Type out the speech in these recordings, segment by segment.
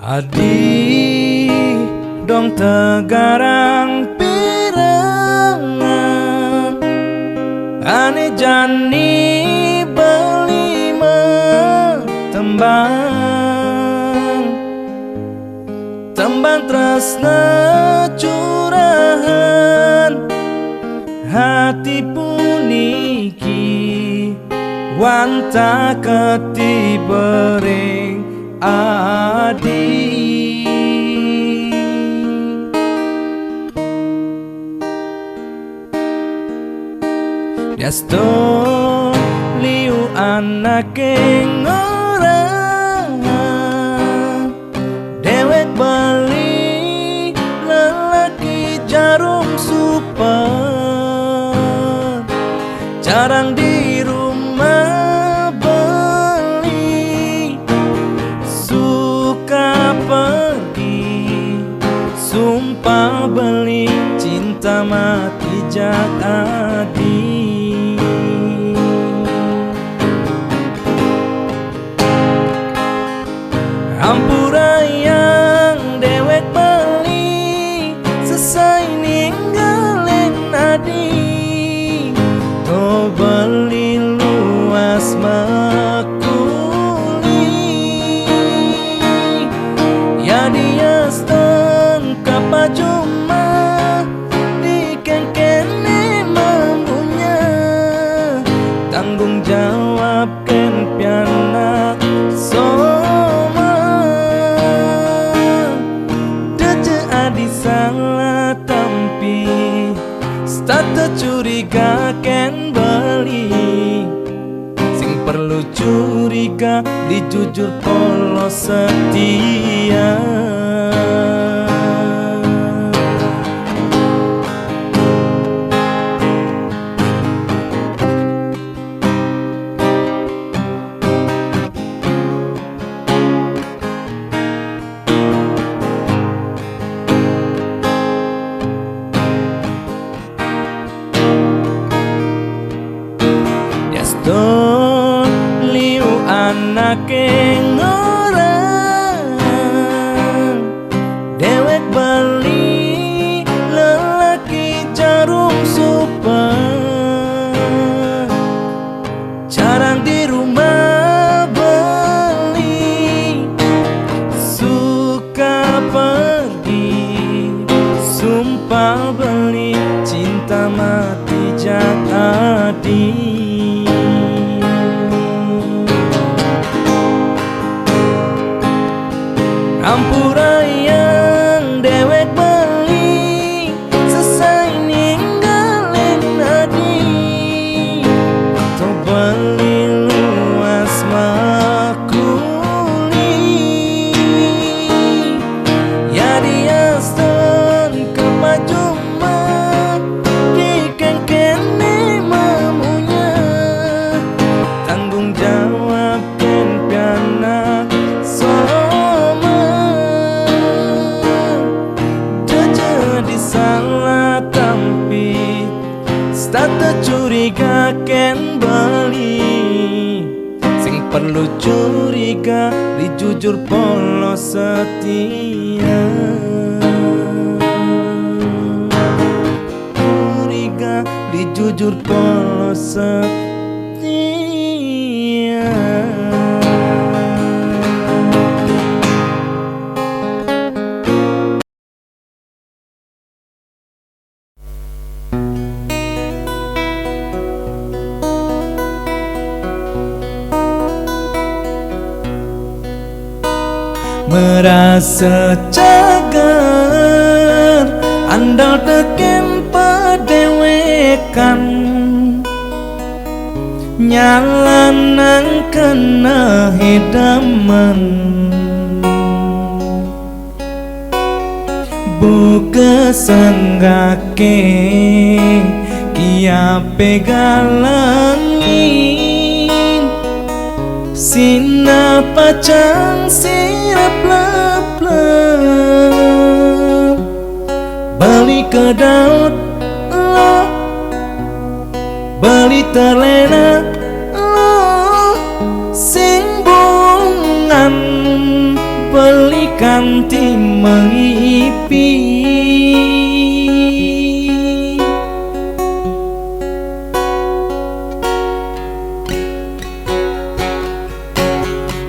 Adi dong tegarang pirangan ane jani beli tembang tresna curahan hati puniki wanta ketibering Adi Yasto liu anake ngorang dewek beli lelaki jarum super jarang di rumah beli suka pergi sumpah beli cinta mati jadi Ampura yang dewek beli selesai ninggalin Adi to beli luas makuli ya dia setengkap cuma dikengkeni mamunya tanggung jawab ken piana salah tampi start curiga ken beli sing perlu curiga dijujur polos setia Don liu anake ngorang dewek beli lelaki jarum super jarang di rumah beli suka pergi sumpah beli cinta mati jadi Ampura yang dewek beli selesai ninggalin Adi to beli luas makuli ya dia setengkap cuma dikengkeni mamunya tanggung jawab ken piana salah tampi start curiga ken beli sing perlu curiga dijujur polos setia curiga dijujur polos setia merasa cagar andal teken padewekan nyalanang kena hidaman buka sanggake kia pegalangin sina pacang sirap lep-lep beli ke daud lo beli terlena lo sing bungan beli nganti mengipi.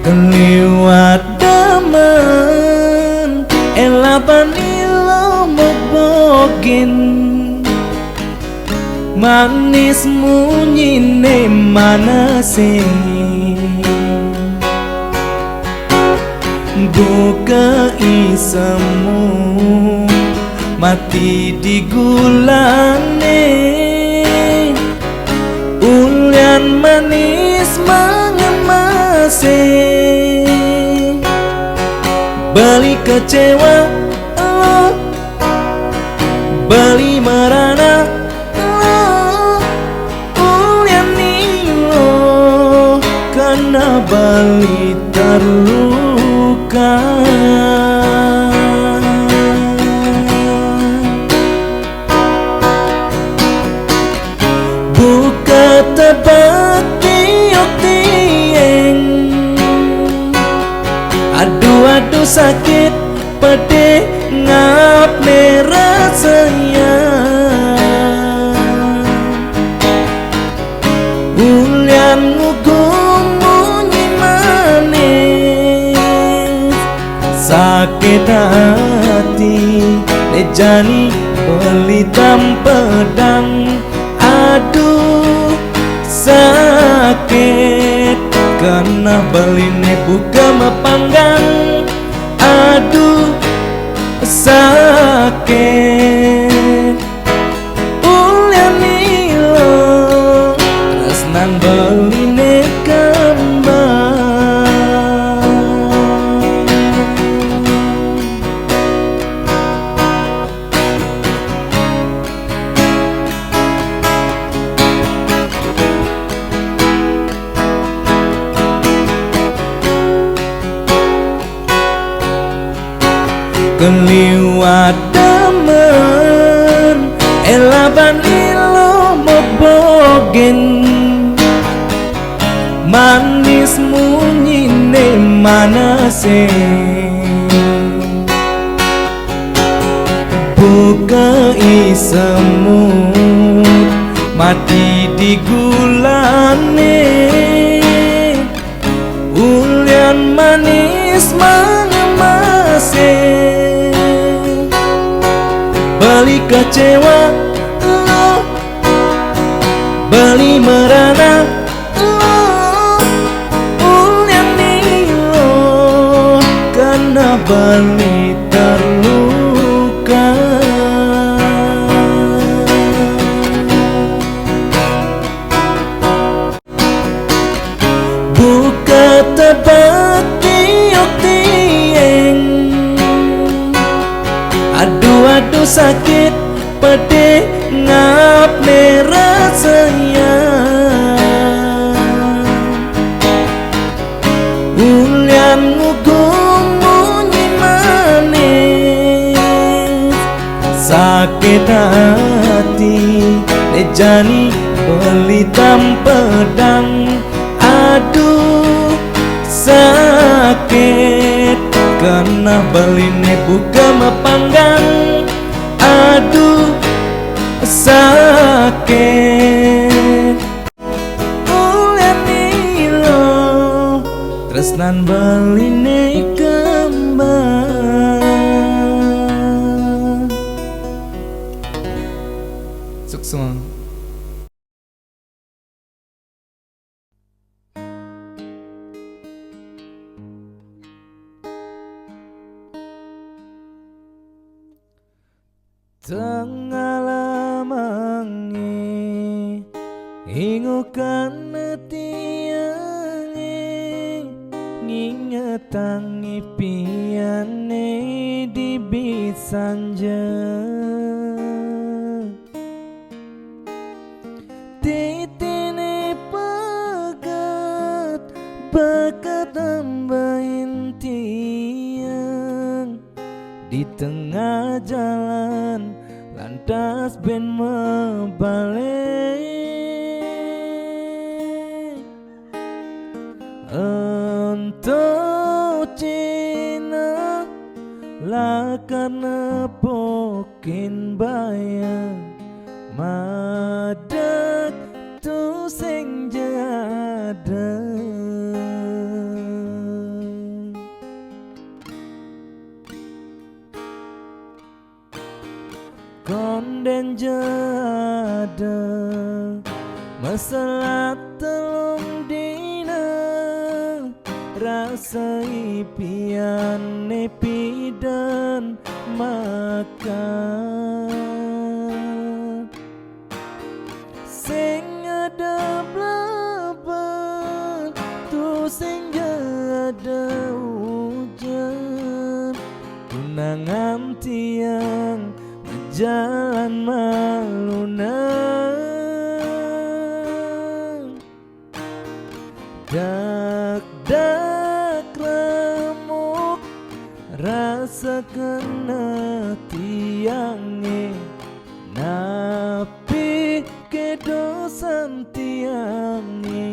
Keliwat damen elapan ilo mobokin, manis munyine manase. Buka isemu mati digulane, ulian manis mengemase. Bali kecewa lo, bali merana lo, ulian nilo karena bali terluka. Buka tebak tiok tieng, aduh sakit pede ngap rasanya. Ulian ngugum munyi manis, sakit hati lejani belitam pedang. Aduh sakit karena beline buka mepanggang. Aduh sakit ulian nilo tresnan beline kembang. Keliwat damen elaban ilo mobogen, manis munyine manase. Buka isemut mati digulane, ulian manis mengemase. Bali kecewa lo, bali merana lo, ulian nilo karena bali terluka. Buka tebak tiok tieng, aduh sakit pede ngap rasanya. Ulian ngugum munyi manis, sakit hati lejani belitam pedang. Aduh sakit karena beline buka mepanggang. Aduh sakit ulian nilo tresnan beline kembang. Sukses. Tengah lamangi ingukan tiangi, ngingetangi piane di bisanja. Titine pegat bakat tambahin tiang di tengah jalan lantas ben membalik. Untuk Cina karena pokin bayar madak tu sing jada. Konden jada masalah telung dina rasa ipian nepi dan makan sing ada blaban tu sing ada hujan tunangan tiang jalan malunan dak remuk rasa kena tiange napi kedosan tiange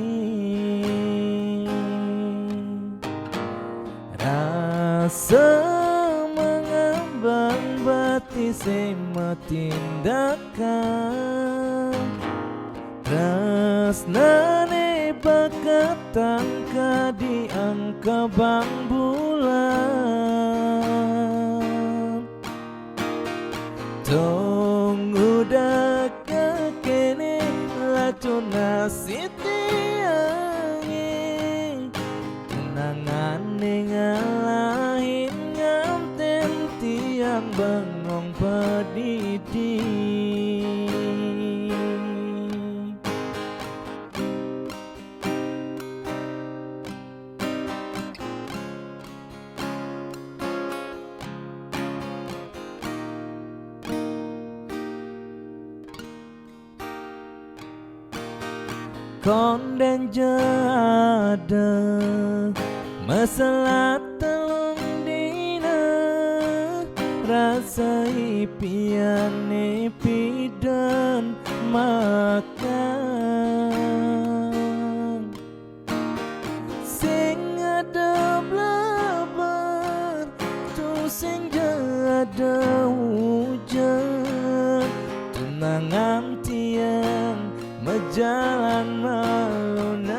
rasa mengambang bati sema tindakan tresnane bakat tangka di angka bang bulan tong udah kekene lacun nasi tiange tunangane ngalahin nganten tiang bengong pedidi. Konden jada masalah telung dina rasa ipian nepi dan makan sing ada blabar tu sing ada hujan tunangan tiang jalan malunan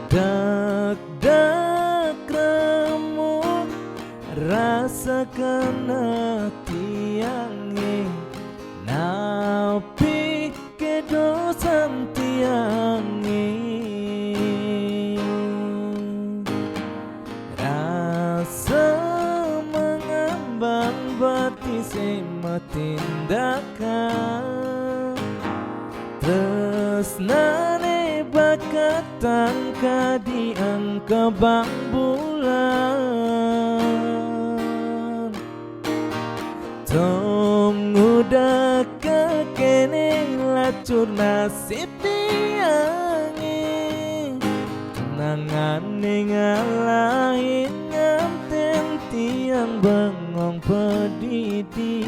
dak remuk rasa kena tiange napi kedosan tiange rasa mengambang bati sema tindakan tresnane bakat tangka di angka bang bulan tong udah kekene lacur nasib tiange tunangane ngalahin nganten tiang bengong pedidi.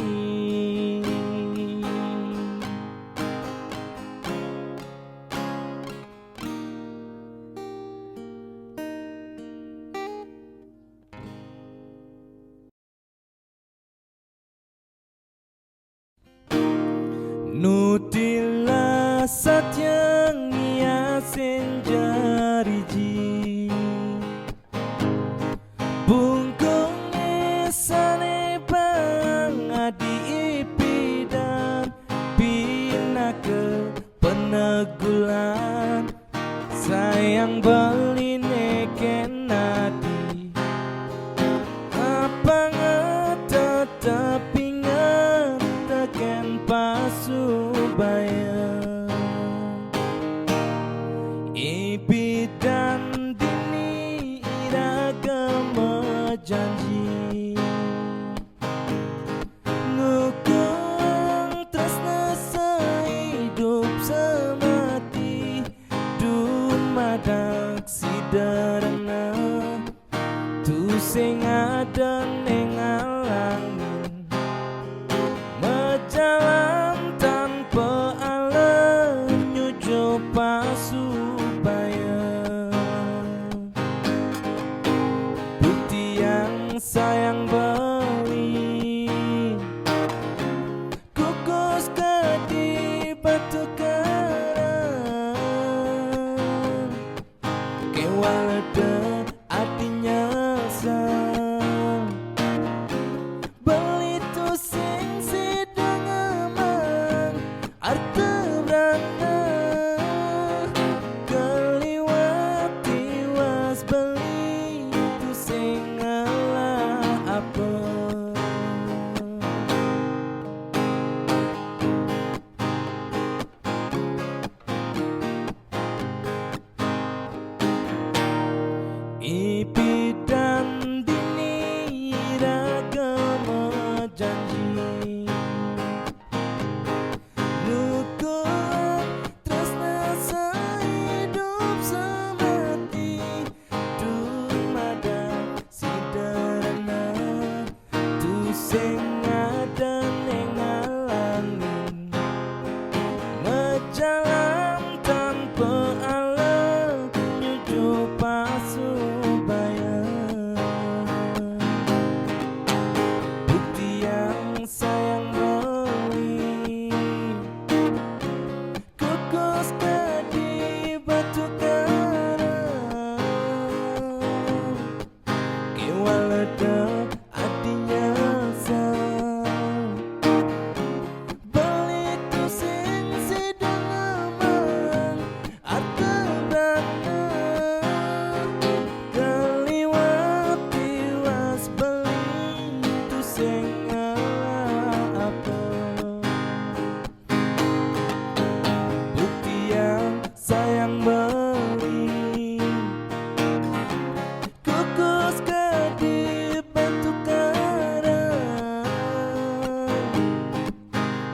Nutila satyang ia senjariji bungkung esane bang adi ipi dan bina ke penegulan sayang beline kenadi apa tetap ingat teken pasubaya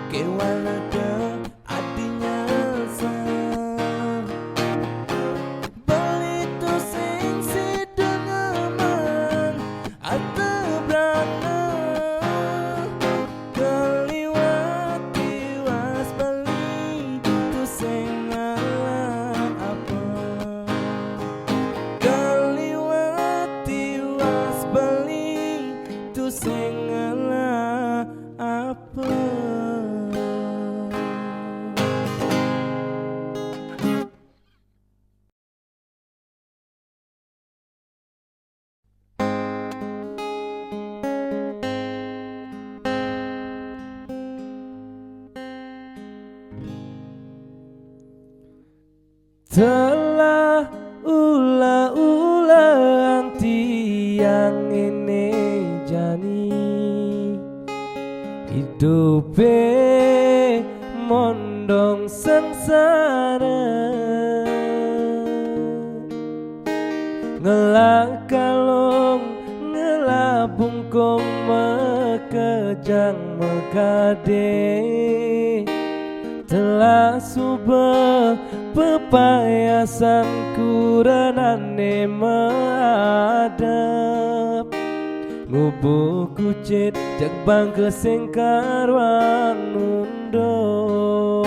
kewanada adinya sang beli tu sing si dengeman atau berana keliwati was beli tu sing ngalah apa keliwati was beli tu sing ngalah apa. Telah ula-ulang tiang ini jani hidupe mondong sengsara ngelak kalong ngelak bungkong mekejang mekade telah subah pepayasan kuranane maadap ngubuh kucit jak bangke sing karwan nundo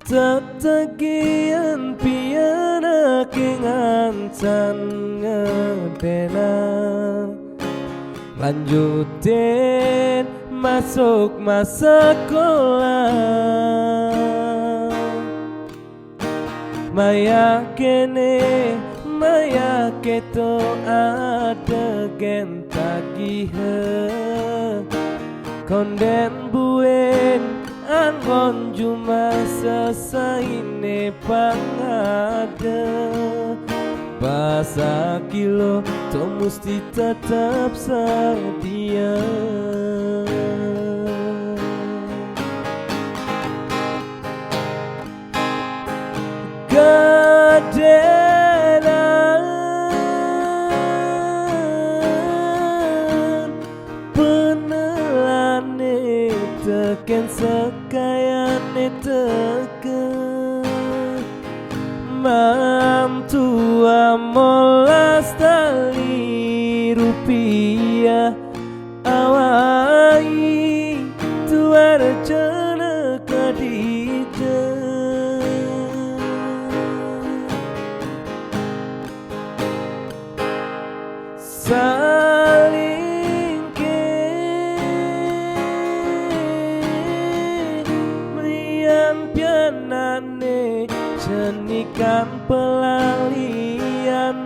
tatagian piana kengancan ngedena lanjutin masuk masa sekolah maya kene maya keto ada gen tagih konden buen angon cuma sesaine pangada bahasa kilo to mesti tetap sedia gadenan penelane teken sekayane teken mamtu amolas tali rupiah awai tuar jana kadija saling ke meriang pianane cenikan pelalian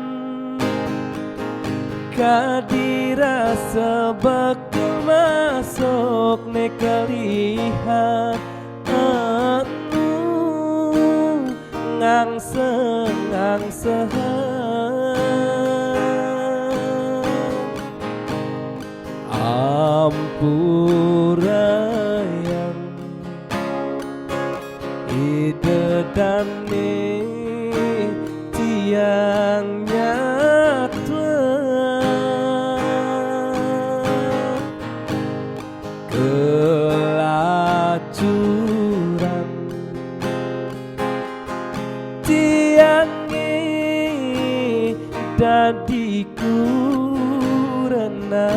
kadira sebekul masuk nekalihat anu ngangse ampurayang ide dane tiang nyatwa kelacuran tiangi dadi kurena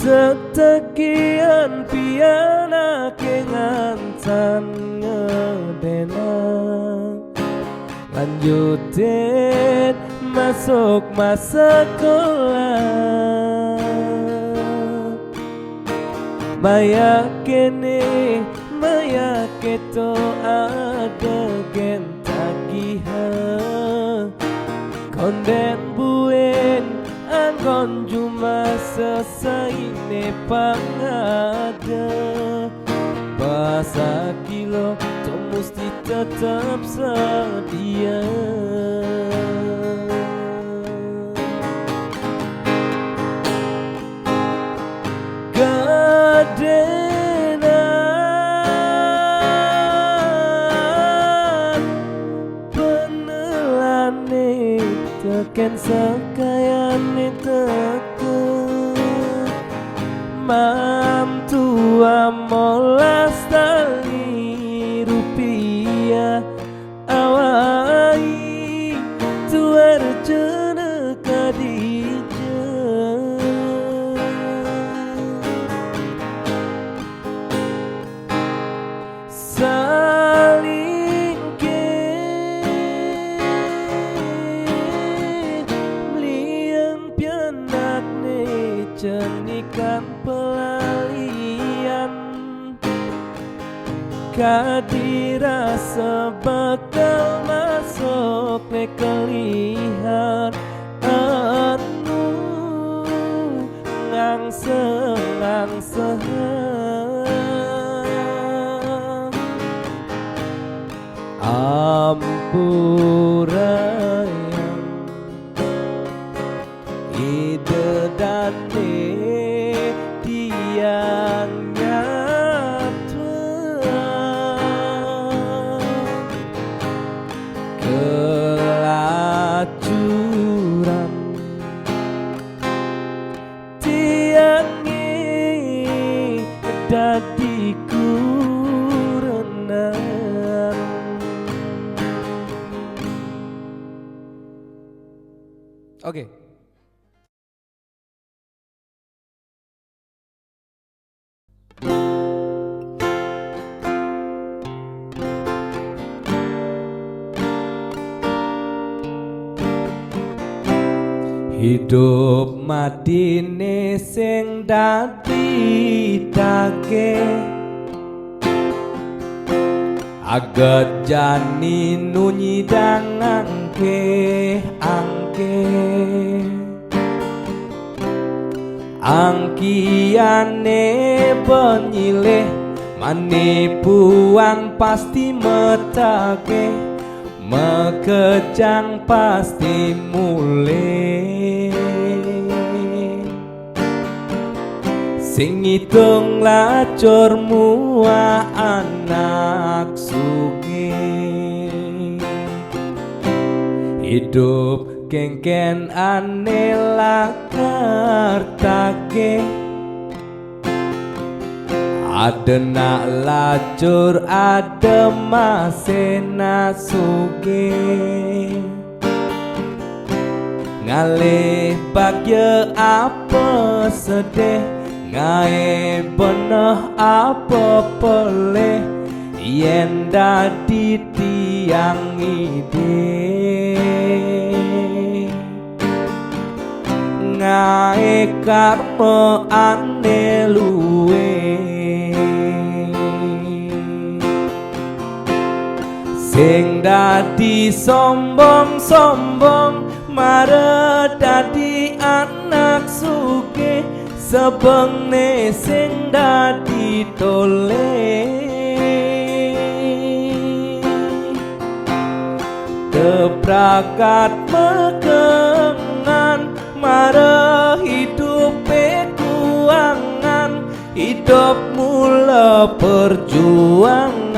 tetekian piana kengantan ngedena lanjutin masuk masa sekolah maya kene maya keto ada gen tagihan konden buen anggon cuma sesaine pangada bahasa kilo to mesti tetap sedia ken sekayane teke mantua molas tali rupiah awai tuar jene kadija saling ke meliang pianak ne jenikan pelalian kadirasa bakal masuk le kelihat anu ngangse ampurayang ide dane tiang nyata kelacuran tiangi dadi kurenan. Oke. Hidup matine sing dadi take agat jani nunyi dangangke angke angkiane penyilih manipuan pasti metake mekejang pasti mulai sing ngitung lacur mua anak sugih hidup kengken ane lakar take adena lacur ademasena sugih ngalih bagya apa sedih ngae beneh apa peleh yen dadi tiang ide ngae karma ane luwe sing dadi sombong-sombong mare dadi anak sugih sebengne sing dadi tole teprakat mekengan mare hidupe kuangan hidup mula perjuangan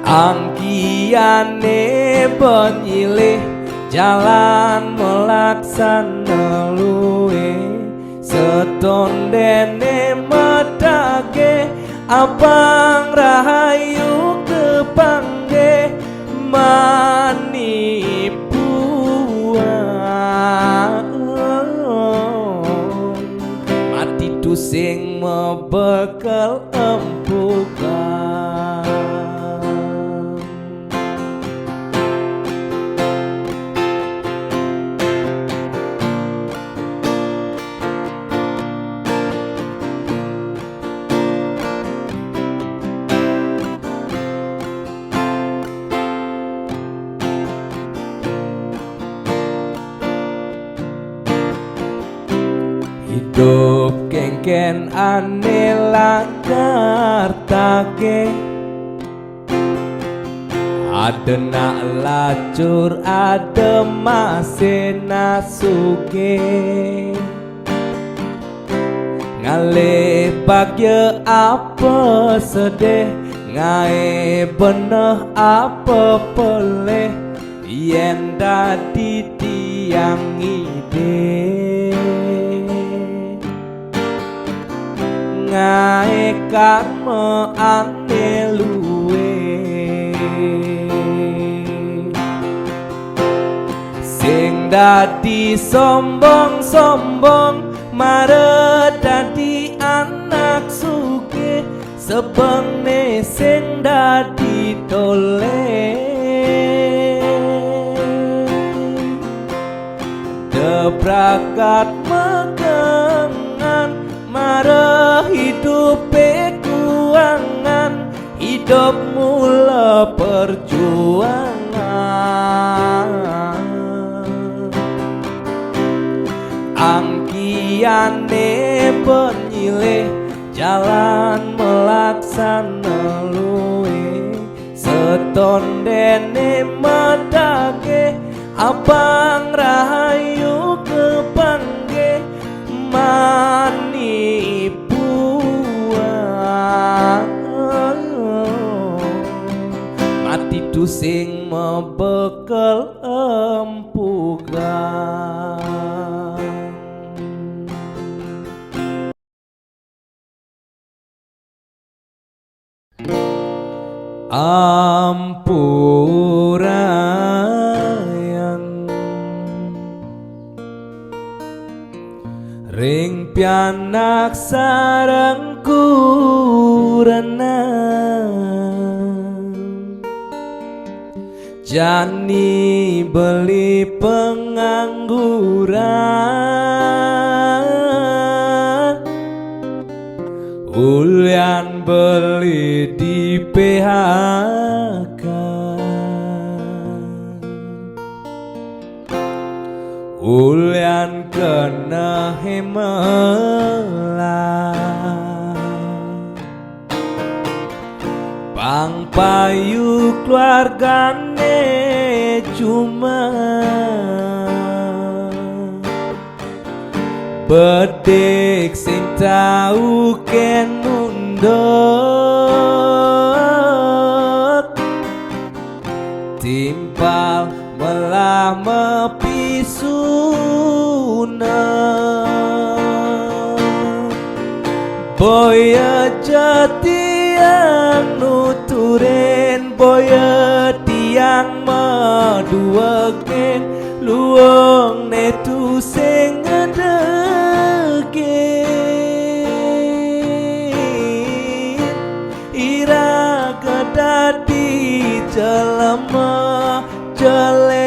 angkiane penyilih jalan melaksana luwe setondene medage abang rahayu kepangge manipuan mati tu sing mebekel empukan hidup kengken ane lakar take adena lacur ademasena sugih ngalih bagya apa sedih ngae beneh apa peleh yen dadi tiang ide ngae karma ane luwe sing dadi sombong-sombong mare dadi anak sugih sebengne sing dadi tole debrakat megengan mare hidupe kuangan hidup mula perjuangan angkiane penyilih jalan melaksana luwe setondene medake abang rahayu kepangge mani buang mati tu sing mebekel empugan ampurayan ring pianak sareng kurena jani beli pengangguran ulian beli di PHK ulian kena hemelah pang payu keluargane cuma bedek sing tau ken mundut timpal melah mepisuna boya jati yang nuturen boya tiang maduaken luang netu sing jelema jelemelah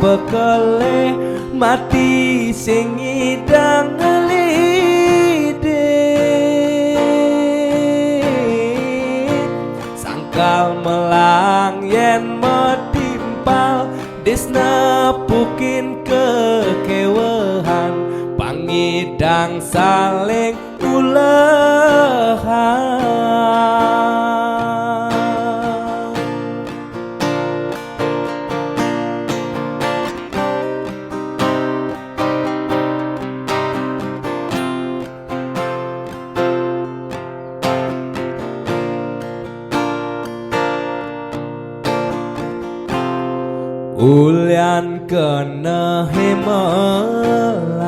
bekale mati sing idang ngelide sangkal melang yen metimpal desna pukin kekewehan pangidang saling ulehan ulian kena hemelah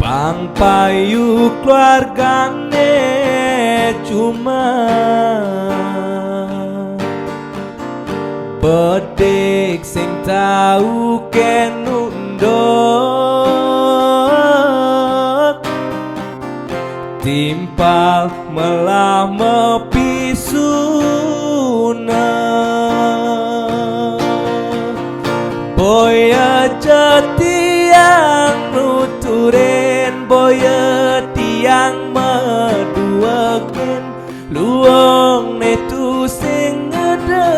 pang payu keluargane cuma bedek sing tau ken undut timpal melah mepisuna boya jati yang nuturen boya tiang meduaken luang netu sing ngedegin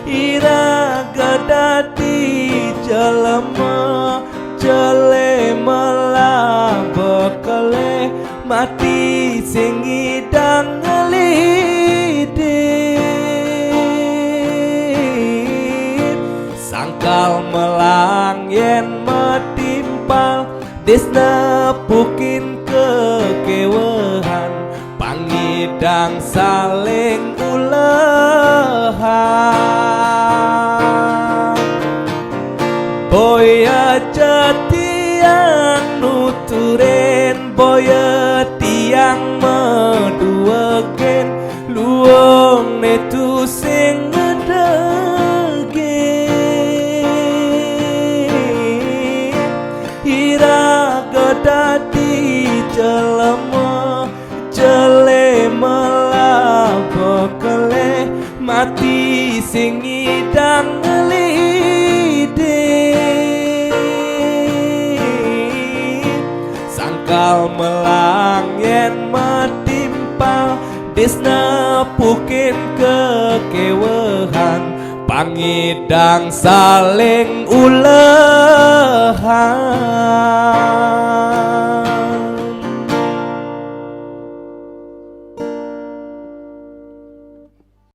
iraga dadi jelema jelemelah bekale mati sing idang ngelidit sangkal melang yen Desna pukin kekewehan pangidang saling ulehan boya jatiang nuturen boya tiang meduaken luong netu sing ngedege ira dadi jelema jelema bekele mati sing ngidang ngelide sangkal melang yen matimpal desna pukin kekewehan pangidang saling ulehan